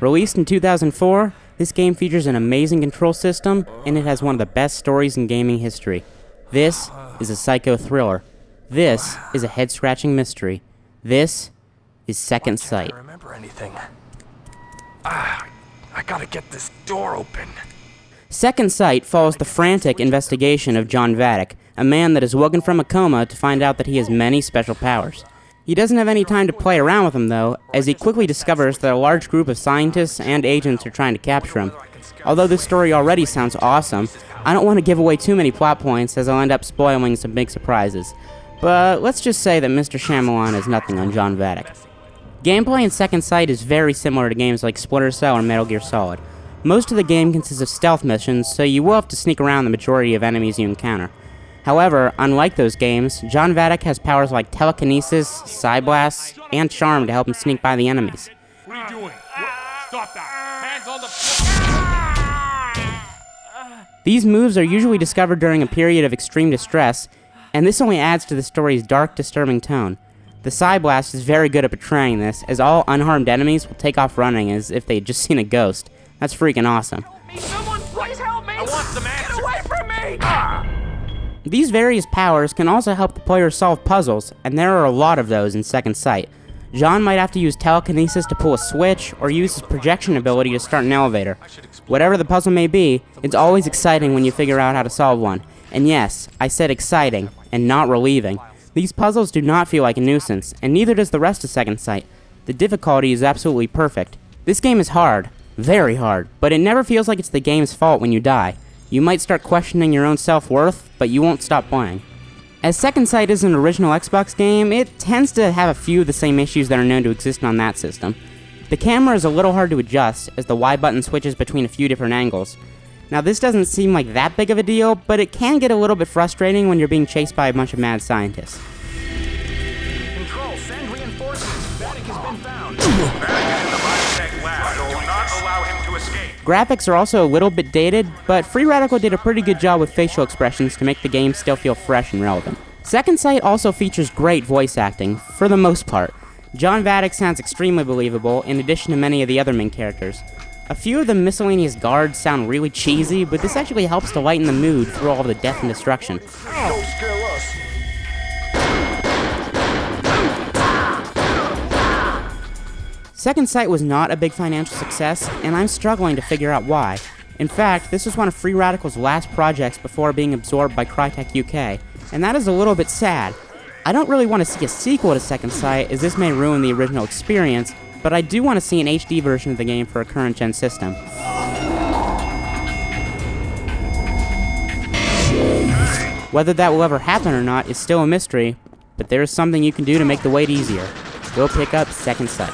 Released in 2004, this game features an amazing control system, and it has one of the best stories in gaming history. This is a psycho thriller. This is a head-scratching mystery. This is Second Sight. I remember anything. I gotta get this door open. Second Sight follows the frantic investigation of John Vattic, a man that is woken from a coma to find out that he has many special powers. He doesn't have any time to play around with them, though, as he quickly discovers that a large group of scientists and agents are trying to capture him. Although this story already sounds awesome, I don't want to give away too many plot points, as I'll end up spoiling some big surprises. But let's just say that Mr. Shyamalan has nothing on John Vattic. Gameplay in Second Sight is very similar to games like Splinter Cell or Metal Gear Solid. Most of the game consists of stealth missions, so you will have to sneak around the majority of enemies you encounter. However, unlike those games, John Vattic has powers like telekinesis, psi-blasts, and charm to help him sneak by the enemies. What are you doing? Stop that! Hands on the floor! These moves are usually discovered during a period of extreme distress, and this only adds to the story's dark, disturbing tone. The psi-blast is very good at portraying this, as all unharmed enemies will take off running as if they had just seen a ghost. That's freaking awesome. Someone please help me! I want some answers! Get away from me! These various powers can also help the player solve puzzles, and there are a lot of those in Second Sight. John might have to use telekinesis to pull a switch, or use his projection ability to start an elevator. Whatever the puzzle may be, it's always exciting when you figure out how to solve one. And yes, I said exciting, and not relieving. These puzzles do not feel like a nuisance, and neither does the rest of Second Sight. The difficulty is absolutely perfect. This game is hard, very hard, but it never feels like it's the game's fault when you die. You might start questioning your own self-worth, but you won't stop playing. As Second Sight is an original Xbox game, it tends to have a few of the same issues that are known to exist on that system. The camera is a little hard to adjust, as the Y button switches between a few different angles. Now this doesn't seem like that big of a deal, but it can get a little bit frustrating when you're being chased by a bunch of mad scientists. Control, send reinforcements. Vattic has been found. Vattic is in the biotech lab. Do not allow him to escape. Graphics are also a little bit dated, but Free Radical did a pretty good job with facial expressions to make the game still feel fresh and relevant. Second Sight also features great voice acting, for the most part. John Vattic sounds extremely believable, in addition to many of the other main characters. A few of the miscellaneous guards sound really cheesy, but this actually helps to lighten the mood through all the death and destruction. Don't scare us. Second Sight was not a big financial success, and I'm struggling to figure out why. In fact, this was one of Free Radical's last projects before being absorbed by Crytek UK, and that is a little bit sad. I don't really want to see a sequel to Second Sight, as this may ruin the original experience, but I do want to see an HD version of the game for a current-gen system. Whether that will ever happen or not is still a mystery, but there is something you can do to make the wait easier. Go pick up Second Sight.